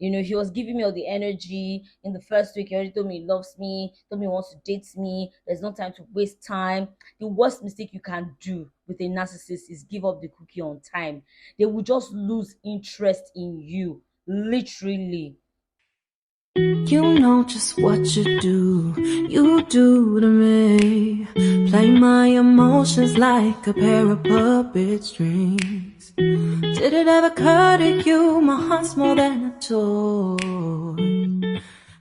He was giving me all the energy in the first week. He already told me he loves me, told me he wants to date me. There's no time to waste time. The worst mistake you can do with a narcissist is give up the cookie on time. They will just lose interest in you, literally. You know just what you do to me. Play my emotions like a pair of puppet strings. Did it ever occur to you my heart's more than a toy?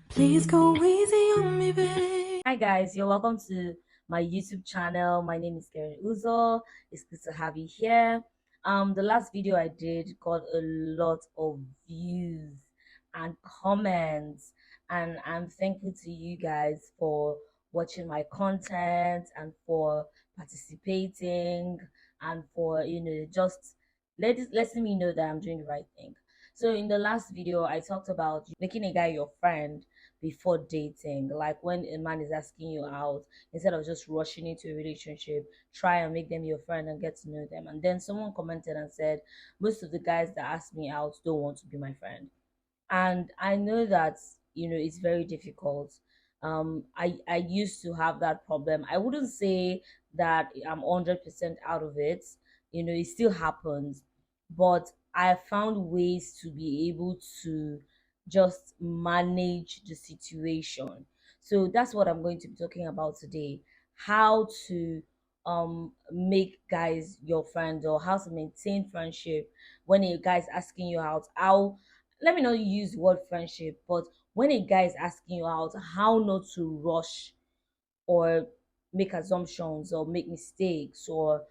Please go easy on me, babe. Hi guys, you're welcome to my YouTube channel. My name is Karen Uzo. It's good to have you here. The last video I did got a lot of views and comments, and I'm thankful to you guys for watching my content and for participating and for just letting me know that I'm doing the right thing. So in the last video, I talked about making a guy your friend before dating. Like when a man is asking you out, instead of just rushing into a relationship, try and make them your friend and get to know them. And then someone commented and said, most of the guys that ask me out don't want to be my friend. And I know that it's very difficult. I used to have that problem. I wouldn't say that I'm 100% out of it. It still happens, but I found ways to be able to just manage the situation. So that's what I'm going to be talking about today. How to make guys your friends, or how to maintain friendship when a guy is asking you out. How, let me not use the word friendship, but when a guy is asking you out, how not to rush or make assumptions or make mistakes. Or,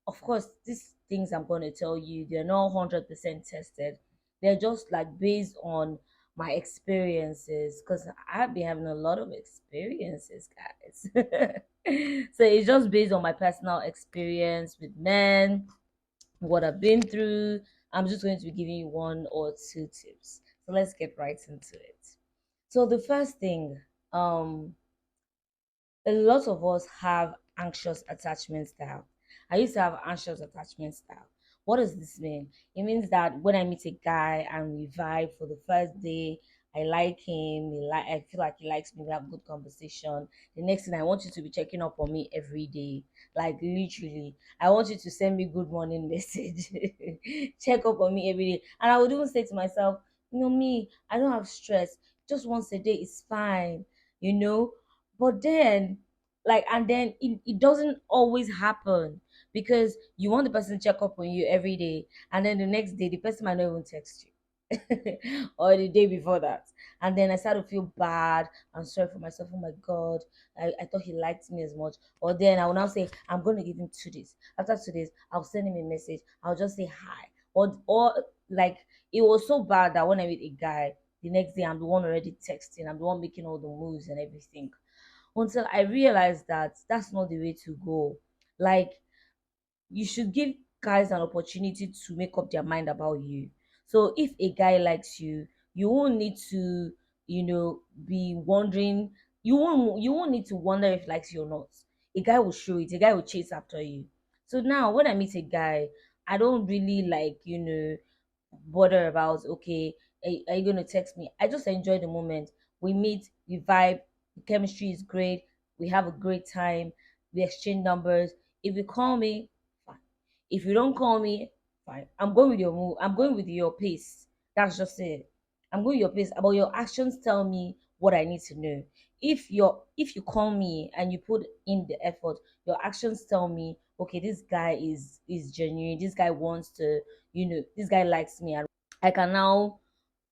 of course, these things I'm going to tell you, they're not 100% tested. They're just like based on my experiences, because I've been having a lot of experiences, guys. So it's just based on my personal experience with men, what I've been through. I'm just going to be giving you one or two tips. So let's get right into it. So the first thing, um, a lot of us have anxious attachment style. I used to have anxious attachment style. What does this mean? It means that when I meet a guy and we vibe for the first day, I like him, I feel like he likes me, we have good conversation. The next thing, I want you to be checking up on me every day. Like literally. I want you to send me good morning message. Check up on me every day. And I would even say to myself, me, I don't have stress. Just once a day is fine, you know? But then, like, and then it doesn't always happen, because you want the person to check up on you every day, and then the next day the person might not even text you. Or the day before that, and then I start to feel bad and sorry for myself. Oh my god, I thought he liked me as much. Or then I will now say, I'm going to give him 2 days. After 2 days, I'll send him a message, I'll just say hi. Or like, it was so bad that when I meet a guy, the next day I'm the one already texting, I'm the one making all the moves and everything, until I realized that that's not the way to go. Like, you should give guys an opportunity to make up their mind about you. So if a guy likes you, you won't need to, be wondering. You won't need to wonder if he likes you or not. A guy will show it. A guy will chase after you. So now when I meet a guy, I don't really like, bother about, okay, are you gonna text me? I just enjoy the moment. We meet, we vibe, the chemistry is great, we have a great time, we exchange numbers. If you call me, fine. If you don't call me, fine. I'm going with your move, I'm going with your pace. That's just it. I'm going with your pace. About your actions tell me what I need to know. If you call me and you put in the effort, your actions tell me, okay, this guy is genuine, this guy wants to, this guy likes me, and I can now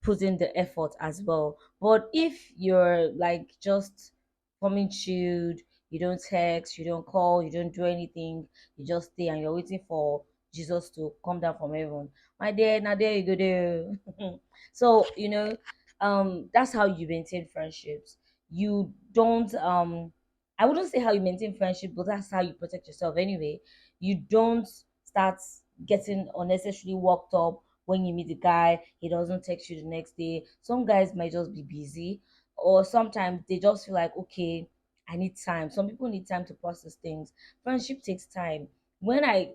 put in the effort as well. But if you're like just coming chilled, you don't text, you don't call, you don't do anything, you just stay and you're waiting for Jesus to come down from heaven. My dear, now there you go there. So, that's how you maintain friendships. You don't I wouldn't say how you maintain friendship, but that's how you protect yourself anyway. You don't start getting unnecessarily worked up when you meet the guy, he doesn't text you the next day. Some guys might just be busy, or sometimes they just feel like, okay, I need time. Some people need time to process things. Friendship takes time. When I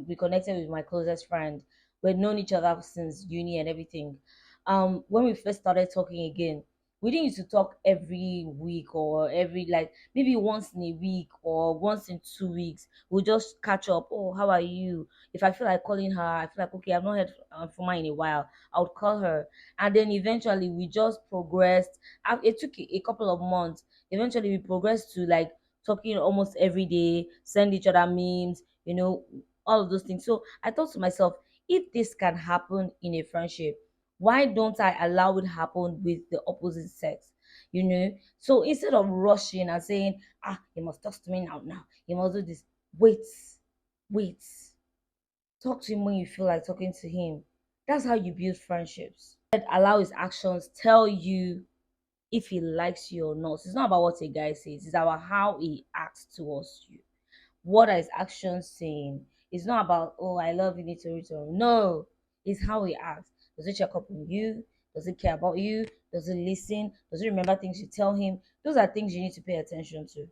reconnected with my closest friend, we'd known each other since uni and everything. when we first started talking again, we didn't used to talk every week or every, like, maybe once in a week or once in 2 weeks. We'll just catch up. Oh, how are you? If I feel like calling her, I feel like, okay, I've not heard from her in a while, I would call her. And then eventually we just progressed. It took a couple of months. Eventually we progressed to like talking almost every day, send each other memes, all of those things. So I thought to myself, if this can happen in a friendship, why don't I allow it happen with the opposite sex? So instead of rushing and saying, you must talk to me now, you must do this. Wait wait talk to him when you feel like talking to him. That's how you build friendships. Allow his actions tell you if he likes you or not. It's not about what a guy says, it's about how he acts towards you. What are his actions saying? It's not about, oh, I love you, need to return. No, it's how he acts. Does he check up on you? Does he care about you? Does he listen? Does he remember things you tell him? Those are things you need to pay attention to.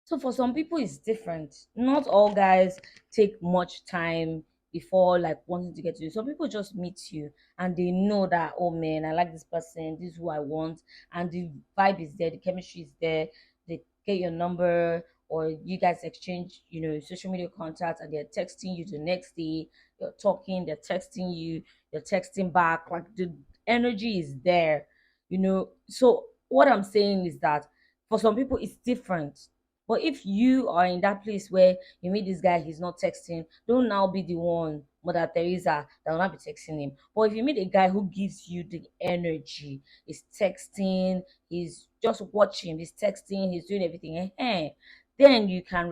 So for some people, it's different. Not all guys take much time before like wanting to get to you. Some people just meet you and they know that, oh man, I like this person, this is who I want, and the vibe is there, the chemistry is there. They get your number, or you guys exchange, social media contacts, and they're texting you the next day. You're talking, they're texting you, you're texting back. Like the energy is there. So what I'm saying is that for some people it's different. But if you are in that place where you meet this guy, he's not texting, don't now be the one, Mother Teresa, that will not be texting him. But if you meet a guy who gives you the energy, he's texting, he's just watching, he's texting, he's doing everything, then you can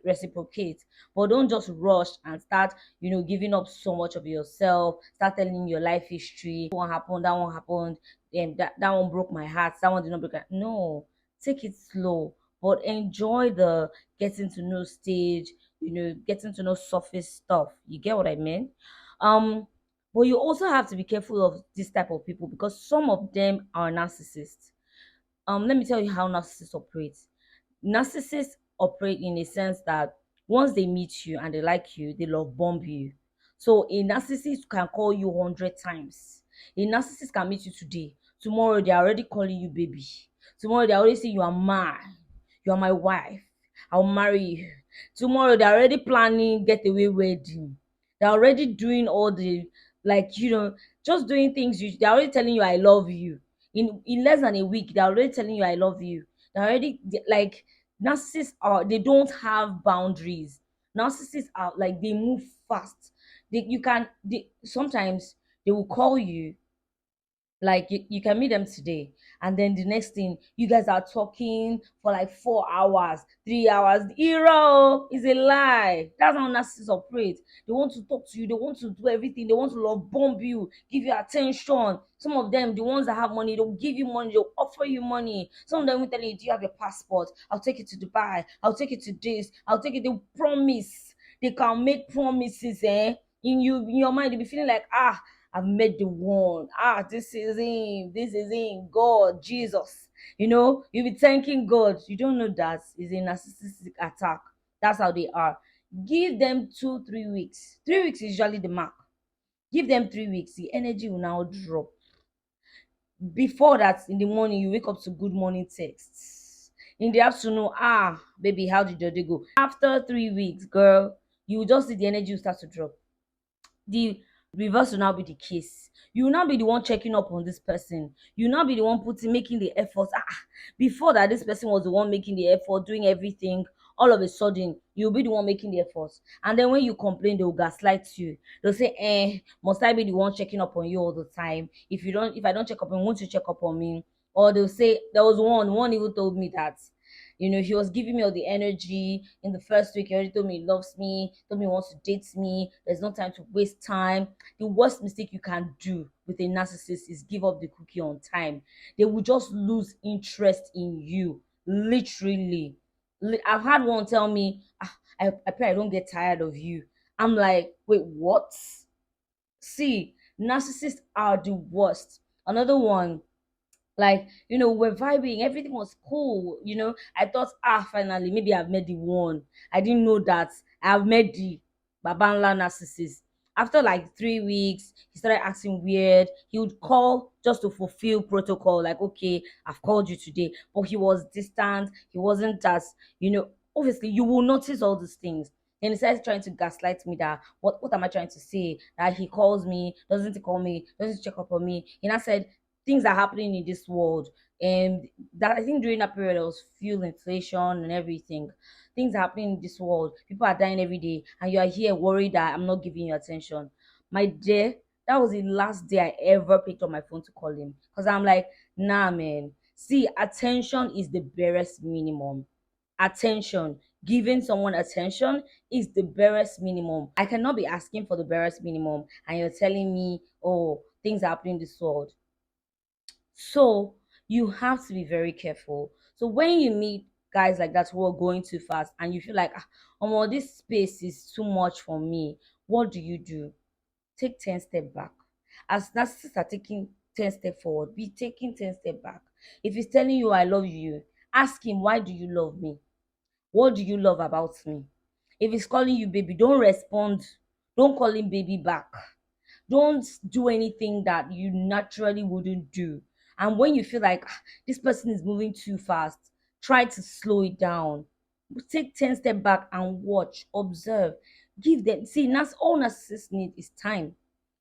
reciprocate. But don't just rush and start, giving up so much of yourself, start telling your life history. That one happened, that one broke my heart, that one did not break my. No, take it slow, but enjoy the getting to know stage, getting to know surface stuff. You get what I mean? But you also have to be careful of this type of people, because some of them are narcissists. Let me tell you how narcissists operate. Narcissists operate in a sense that once they meet you and they like you, they love bomb you. So a narcissist can call you 100 times. A narcissist can meet you today, tomorrow they're already calling you baby, tomorrow they already say you are mine, you are my wife, I'll marry you. Tomorrow they're already planning getaway wedding, they're already doing all the, like, just doing things. They're already telling you I love you. In less than a week they're already telling you I love you. They're already like, narcissists are, they don't have boundaries. Narcissists are like, they move fast. Sometimes they will call you, like, you can meet them today, and then the next thing, you guys are talking for like 4 hours, 3 hours. Hero is a lie. That's how narcissists operate. They want to talk to you, they want to do everything, they want to love bomb you, give you attention. Some of them, the ones that have money, they'll give you money, they'll offer you money. Some of them will tell you, do you have your passport? I'll take you to Dubai, I'll take you to this, I'll take you. They'll promise. They can make promises, in your mind you'll be feeling like, I've met the one. This is him. This is him. God, Jesus. You'll be thanking God. You don't know that is a narcissistic attack. That's how they are. Give them 2 3 weeks. 3 weeks is usually the mark. Give them 3 weeks. The energy will now drop. Before that, in the morning, you wake up to good morning texts. In the afternoon, baby, how did your day go? After 3 weeks, girl, you will just see the energy will start to drop. The reverse will now be the case. You will now be the one checking up on this person. You will now be the one making the effort. Before that, this person was the one making the effort, doing everything. All of a sudden, you'll be the one making the effort. And then when you complain, they'll gaslight you. They'll say, must I be the one checking up on you all the time? If I don't check up on you, won't you check up on me? Or they'll say, there was one even told me that, he was giving me all the energy in the first week. He already told me he loves me, told me he wants to date me. There's no time to waste time. The worst mistake you can do with a narcissist is give up the cookie on time. They will just lose interest in you, literally. I've had one tell me, I pray I don't get tired of you. I'm like, wait, what? See, narcissists are the worst. Another one, like, we're vibing, everything was cool. I thought, finally, maybe I've met the one. I didn't know that I've met the babanla narcissist. After like 3 weeks, he started acting weird. He would call just to fulfill protocol, like, okay, I've called you today. But he was distant. He wasn't as, obviously you will notice all these things. And he started trying to gaslight me that what am I trying to say? That he calls me, doesn't he call me, doesn't check up on me. And I said things are happening in this world. And that I think during that period there was fuel inflation and everything. Things are happening in this world. People are dying every day, and you are here worried that I'm not giving you attention. My dear, that was the last day I ever picked up my phone to call him. Because I'm like, nah, man. See, attention is the barest minimum. Attention, giving someone attention is the barest minimum. I cannot be asking for the barest minimum, and you're telling me, oh, things are happening in this world. So you have to be very careful. So when you meet guys like that who are going too fast and you feel like, oh, this space is too much for me, what do? Take 10 steps back. As narcissists are taking 10 steps forward, be taking 10 steps back. If he's telling you I love you, ask him, why do you love me? What do you love about me? If he's calling you baby, don't respond. Don't call him baby back. Don't do anything that you naturally wouldn't do. And when you feel like, this person is moving too fast, try to slow it down. Take 10 steps back and watch, observe. Give them, see, that's all narcissists need is time.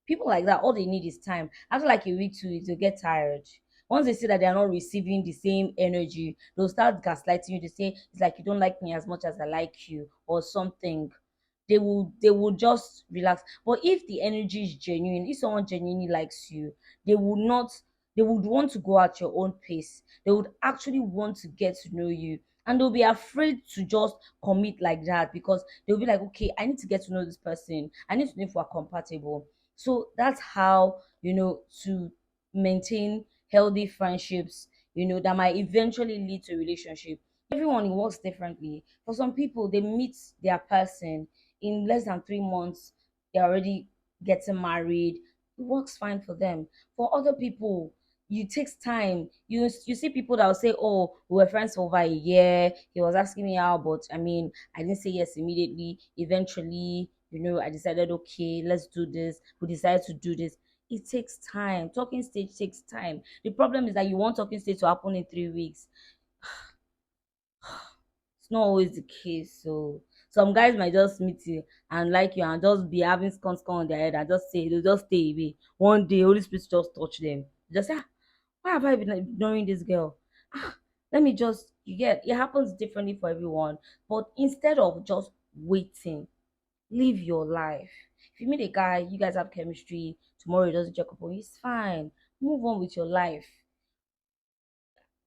People like that, all they need is time. After like a week, 2 weeks, they'll get tired. Once they see that they are not receiving the same energy, they'll start gaslighting you. They say it's like you don't like me as much as I like you, or something. They will just relax. But if the energy is genuine, if someone genuinely likes you, they would not they would want to go at your own pace. They would actually want to get to know you. And they'll be afraid to just commit like that, because they'll be like, okay, I need to get to know this person. I need to know if we're compatible. So that's how, to maintain healthy friendships, that might eventually lead to a relationship. Everyone works differently. For some people, they meet their person in less than 3 months, they're already getting married. It works fine for them. For other people, it takes time. You see people that will say, oh, we were friends for over a year. He was asking me out, but I mean, I didn't say yes immediately. Eventually, I decided, okay, let's do this. We decided to do this. It takes time. Talking stage takes time. The problem is that you want talking stage to happen in 3 weeks. It's not always the case. So some guys might just meet you and like you and just be having scones on their head and just say they'll just stay away. One day, Holy Spirit just touch them. Just say, why have I been ignoring this girl? Ah, let me just, you get, it happens differently for everyone. But instead of just waiting, live your life. If you meet a guy, you guys have chemistry, tomorrow he doesn't check up on you, it's fine. Move on with your life.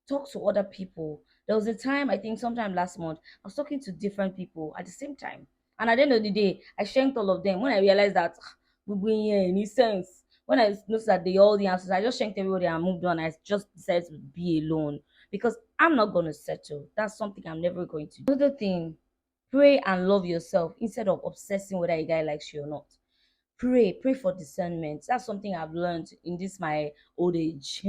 Talk to other people. There was a time, I think sometime last month, I was talking to different people at the same time. And at the end of the day, I shanked all of them. When I realized that we bring here any sense, when I noticed that they all the answers, I just shanked everybody and moved on. I just decided to be alone because I'm not gonna settle. That's something I'm never going to do. Another thing, pray and love yourself instead of obsessing whether a guy likes you or not. Pray for discernment. That's something I've learned in this my old age.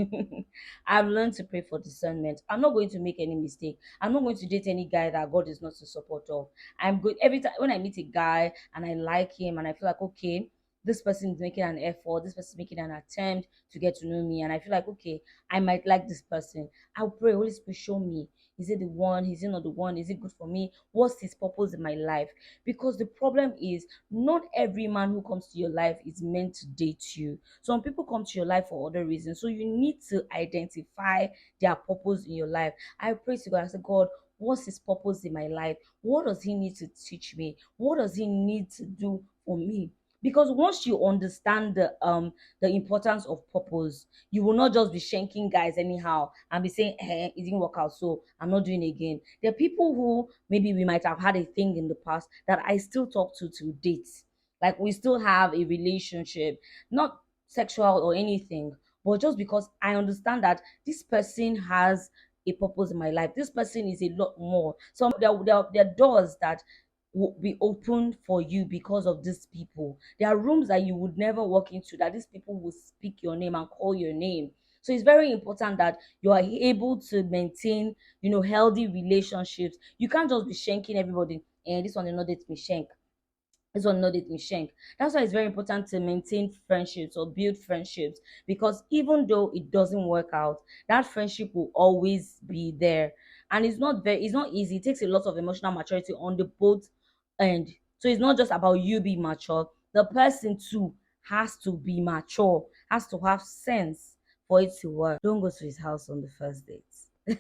I've learned to pray for discernment. I'm not going to make any mistake. I'm not going to date any guy that God is not the support of. I'm good every time when I meet a guy and I like him and I feel like, okay, this person is making an effort, this person is making an attempt to get to know me, and I feel like, okay, I might like this person. I'll pray, Holy Spirit, show me. Is it the one? Is it not the one? Is it good for me? What's his purpose in my life? Because the problem is, not every man who comes to your life is meant to date you. Some people come to your life for other reasons. So you need to identify their purpose in your life. I pray to God, I say, God, what's his purpose in my life? What does he need to teach me? What does he need to do for me? Because once you understand the importance of purpose, you will not just be shanking guys anyhow and be saying, it didn't work out, so I'm not doing it again. There are people who maybe we might have had a thing in the past that I still talk to date. Like we still have a relationship, not sexual or anything, but just because I understand that this person has a purpose in my life. This person is a lot more. So there are doors that will be open for you because of these people. There are rooms that you would never walk into that these people will speak your name and call your name. So it's very important that you are able to maintain, healthy relationships. You can't just be shanking everybody. And this one did not date me, shank. This one no date me shank. That's why it's very important to maintain friendships or build friendships, because even though it doesn't work out, that friendship will always be there. And it's not easy. It takes a lot of emotional maturity on the both end. So it's not just about you being mature. The person too has to be mature, has to have sense for it to work. Don't go to his house on the first date.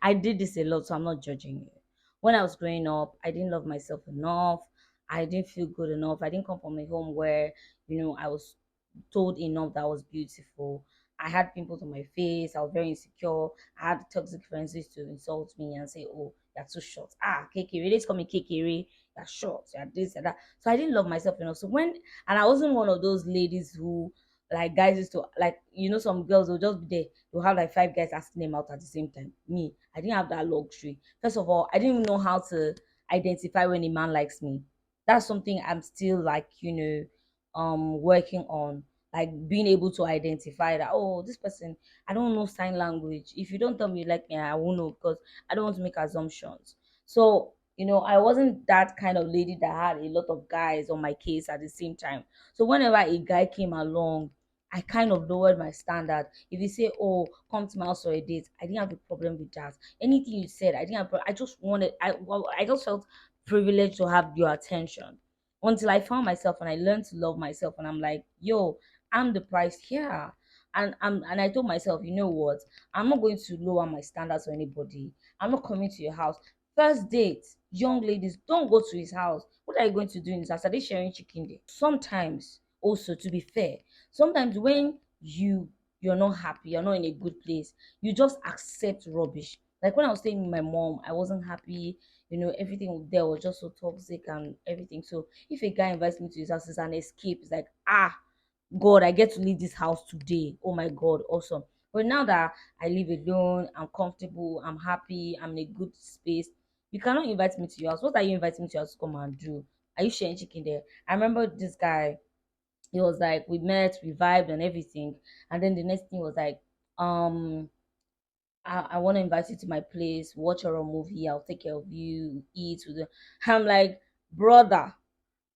I did this a lot, so I'm not judging you. When I was growing up, I didn't love myself enough. I didn't feel good enough. I didn't come from a home where, I was told enough that I was beautiful. I had pimples on my face. I was very insecure. I had toxic friends who used to insult me and say, "Oh, you're too short. Ah, Kekere, let's call me Kekere. You're short. You're this and that." So I didn't love myself enough. And I wasn't one of those ladies who, like, guys used to, like, some girls will just be there. They'll have like five guys asking them out at the same time. Me, I didn't have that luxury. First of all, I didn't even know how to identify when a man likes me. That's something I'm still, like, working on, like being able to identify that, oh, this person, I don't know sign language. If you don't tell me you like me, I won't know, because I don't want to make assumptions. So, I wasn't that kind of lady that had a lot of guys on my case at the same time. So whenever a guy came along, I kind of lowered my standard. If you say, "Oh, come to my house for a date," I didn't have a problem with that. Anything you said, I didn't have. I just wanted. I just felt privileged to have your attention, until I found myself and I learned to love myself. And I'm like, yo, I'm the price here. And I told myself, you know what? I'm not going to lower my standards for anybody. I'm not coming to your house. First date, young ladies, don't go to his house. What are you going to do in his house? Are they sharing chicken there? Sometimes, also, to be fair, sometimes when you're not happy, you're not in a good place, you just accept rubbish. Like when I was staying with my mom, I wasn't happy. Everything there was just so toxic and everything. So if a guy invites me to his house, it's an escape. It's like, ah, God, I get to leave this house today. Oh my God, awesome. But now that I live alone, I'm comfortable, I'm happy, I'm in a good space, you cannot invite me to your house. What are you inviting me to your house to come and do? Are you sharing chicken there? I remember this guy, he was like, we met, we vibed and everything. And then the next thing was like, um, I want to invite you to my place, watch a horror movie, I'll take care of you, eat with you. I'm like, brother,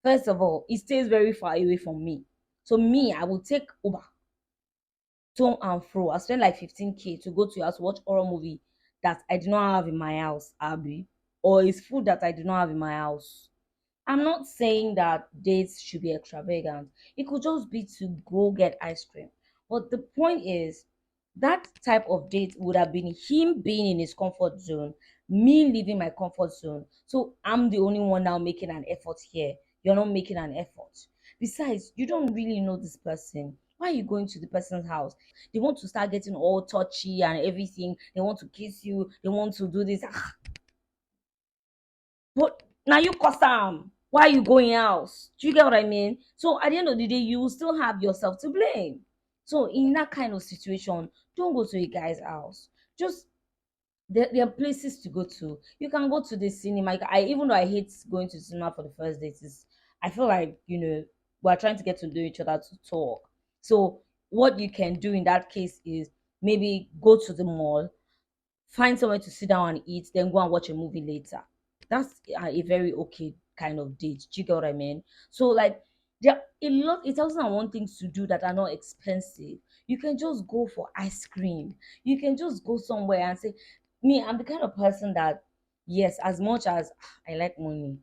first of all, it stays very far away from me. So me, I will take Uber to and fro. I spend like 15K to go to your house, watch horror movie that I do not have in my house, Abby. Or it's food that I do not have in my house. I'm not saying that dates should be extravagant. It could just be to go get ice cream. But the point is, that type of date would have been him being in his comfort zone, me leaving my comfort zone. So I'm the only one now making an effort here. You're not making an effort. Besides, you don't really know this person. Why are you going to the person's house? They want to start getting all touchy and everything. They want to kiss you. They want to do this. But now you cause am. Why are you going out? Do you get what I mean? So at the end of the day, you will still have yourself to blame. So in that kind of situation, don't go to a guy's house. Just there are places to go to. You can go to the cinema. I even though I hate going to cinema for the first date, I feel like we're trying to get to know each other to talk. So what you can do in that case is maybe go to the mall, find somewhere to sit down and eat, then go and watch a movie later. That's a very okay kind of date. Do you get what I mean? So like there are a lot, it's also one things to do that are not expensive. You can just go for ice cream. You can just go somewhere and say, me, I'm the kind of person that, yes, as much as I like money,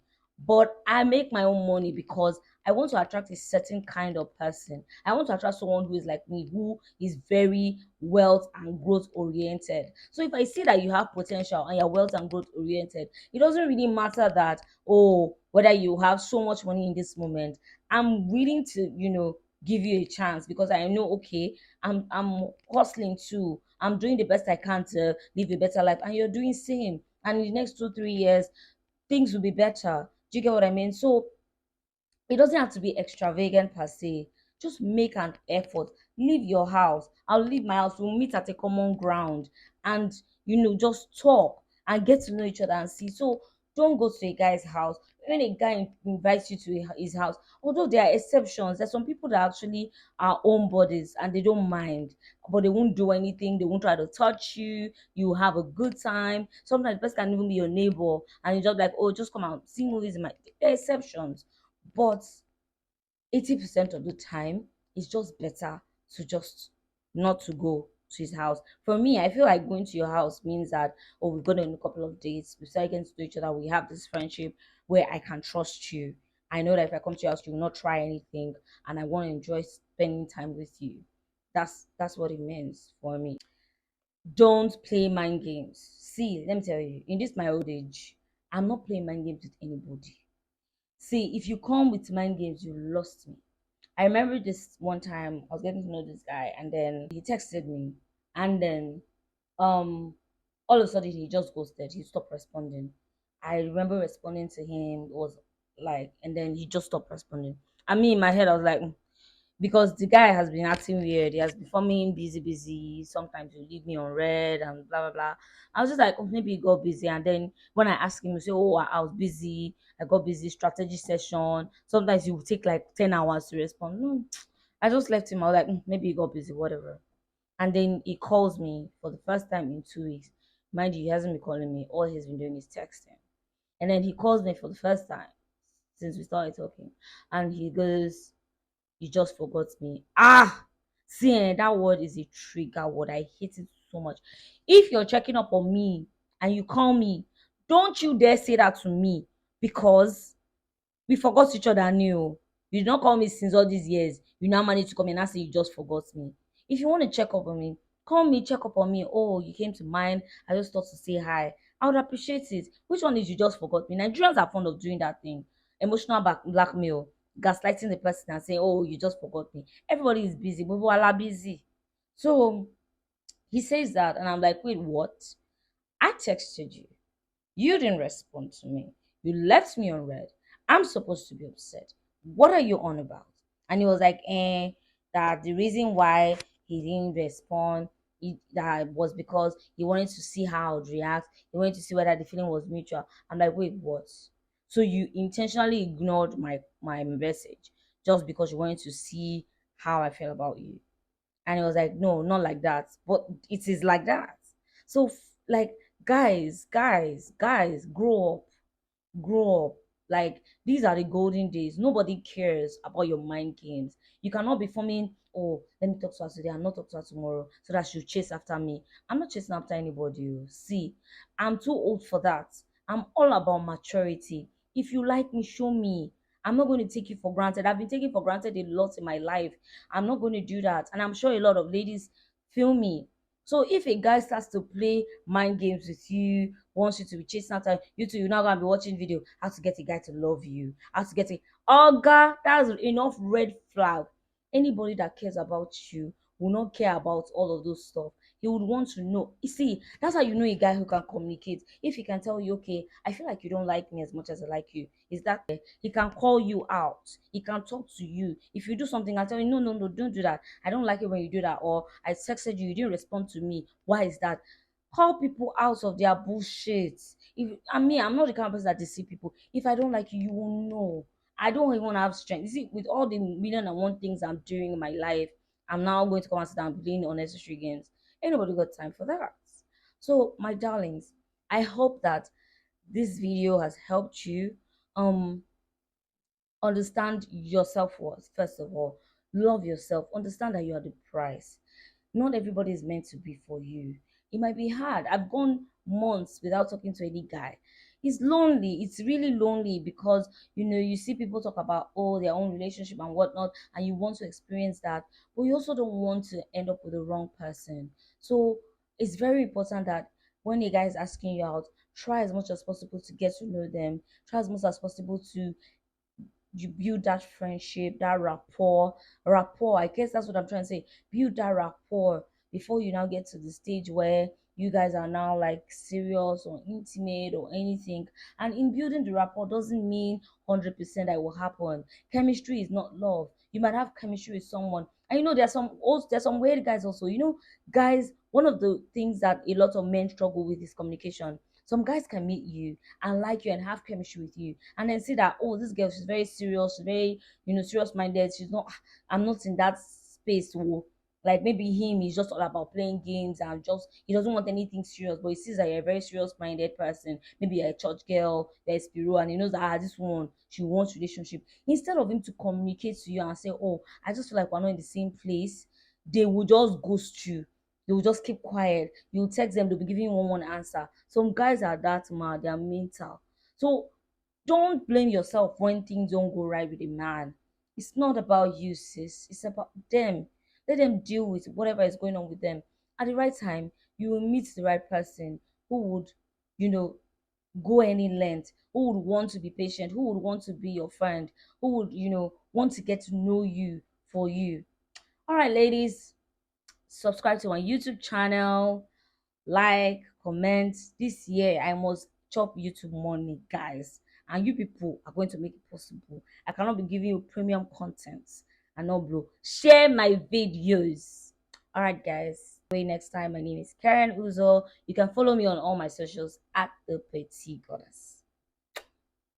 but I make my own money because I want to attract a certain kind of person. I want to attract someone who is like me, who is very wealth and growth oriented. So if I see that you have potential and you're wealth and growth oriented, it doesn't really matter that, oh, whether you have so much money in this moment. I'm willing to, give you a chance because I know, okay, I'm hustling too. I'm doing the best I can to live a better life, and you're doing same. And in the next 2 3 years, things will be better. Do you get what I mean? So it doesn't have to be extravagant per se. Just make an effort. Leave your house. I'll leave my house. We'll meet at a common ground and just talk and get to know each other and see. So don't go to a guy's house. When a guy invites you to his house, although there are exceptions, there's some people that actually are homebodies and they don't mind, but they won't do anything. They won't try to touch you. You have a good time. Sometimes the person can even be your neighbor, and you just like, oh, just come out, see movies. There are exceptions, But 80% of the time, it's just better to just not to go to his house. For me, I feel like going to your house means that, oh, we've gone on a couple of dates, we started getting to know each other, we have this friendship where I can trust you. I know that if I come to your house, you will not try anything, and I want to enjoy spending time with you. That's what it means for me. Don't play mind games. See, let me tell you, in this my old age, I'm not playing mind games with anybody. See, if you come with mind games, you lost me. I remember this one time I was getting to know this guy, and then he texted me, and then um all of a sudden he just ghosted. He stopped responding. I remember responding to him, it was like, and then he just stopped responding. I mean, in my head I was like, because the guy has been acting weird. He has been forming busy, busy. Sometimes you leave me on red and blah blah blah. I was just like, oh, maybe he got busy. And then when I asked him, he say, oh, I was busy. I got busy. Strategy session. Sometimes you will take like 10 hours to respond. No, I just left him. I was like, maybe he got busy, whatever. And then he calls me for the first time in 2 weeks. Mind you, he hasn't been calling me. All he's been doing is texting. And then he calls me for the first time since we started talking, and he goes, you just forgot me. Ah, see, that word is a trigger word. I hate it so much. If you're checking up on me and you call me, don't you dare say that to me, because we forgot each other new. You did not call me since all these years. You now managed to come and say you just forgot me. If you want to check up on me, call me, check up on me. Oh, you came to mind. I just thought to say hi. I would appreciate it. Which one is you just forgot me? Nigerians are fond of doing that thing. Emotional blackmail, gaslighting the person and saying, oh, you just forgot me. Everybody is busy. People are busy. So he says that, and I'm like, wait, what? I texted you. You didn't respond to me. You left me on red. I'm supposed to be upset. What are you on about? And he was like, that the reason why he didn't respond, that was because he wanted to see how I would react. He wanted to see whether the feeling was mutual. I'm like, wait, what? So you intentionally ignored my message just because you wanted to see how I felt about you. And he was like, no, not like that. But it is like that. So like, guys, grow up, grow up. Like, these are the golden days. Nobody cares about your mind games. You cannot be forming, oh, let me talk to her today and not talk to her tomorrow so that she'll chase after me. I'm not chasing after anybody. See, I'm too old for that. I'm all about maturity. If you like me, show me. I'm not going to take you for granted. I've been taken for granted a lot in my life. I'm not going to do that. And I'm sure a lot of ladies feel me. So if a guy starts to play mind games with you, wants you to be chasing after you two, you're not gonna be watching video how to get a guy to love you, how to get a, oh god, that's enough red flag. Anybody that cares about you will not care about all of those stuff. He would want to know. You see, that's how you know a guy who can communicate. If he can tell you, okay, I feel like you don't like me as much as I like you, is that he can call you out, he can talk to you. If you do something, I'll tell you, no, no, no, don't do that. I don't like it when you do that. Or I texted you, you didn't respond to me. Why is that? Call people out of their bullshit. If I mean, I'm not the kind of person that deceive people. If I don't like you, you will know. I don't even have strength. You see, with all the million and one things I'm doing in my life, I'm now going to come and sit down playing unnecessary games. Ain't nobody got time for that. So, my darlings, I hope that this video has helped you um understand your self-worth. First of all, love yourself. Understand that you are the prize. Not everybody is meant to be for you. It might be hard. I've gone months without talking to any guy. It's lonely. It's really lonely because you see people talk about, oh, their own relationship and whatnot, and you want to experience that, but you also don't want to end up with the wrong person. So it's very important that when a guy is asking you out, try as much as possible to get to know them. Try as much as possible to you build that friendship, that rapport. I guess that's what I'm trying to say. Build that rapport before you now get to the stage where you guys are now like serious or intimate or anything. And in building the rapport doesn't mean 100% that it will happen. Chemistry is not love. You might have chemistry with someone, and there's some weird guys also. Guys, one of the things that a lot of men struggle with is communication. Some guys can meet you and like you and have chemistry with you, and then see that, oh, this girl, she's very serious, she's very serious minded, she's not, I'm not in that space. Oh, Like maybe him is just all about playing games and just he doesn't want anything serious, but he sees that you're a very serious minded person. Maybe you're a church girl, you're a spiro, and he knows that this one she wants relationship. Instead of him to communicate to you and say, "Oh, I just feel like we're not in the same place," they will just ghost you. They will just keep quiet. You text them, they'll be giving you one answer. Some guys are that mad, they're mental. So don't blame yourself when things don't go right with a man. It's not about you, sis. It's about them. Let them deal with whatever is going on with them. At the right time, you will meet the right person who would, you know, go any length, who would want to be patient, who would want to be your friend, who would, want to get to know you for you. All right, ladies, subscribe to my YouTube channel, like, comment. This year I must chop YouTube money, guys, and you people are going to make it possible. I cannot be giving you premium content and not blow. Share my videos. All right, guys. Next time, my name is Karen Uzo. You can follow me on all my socials at the Petite Goddess.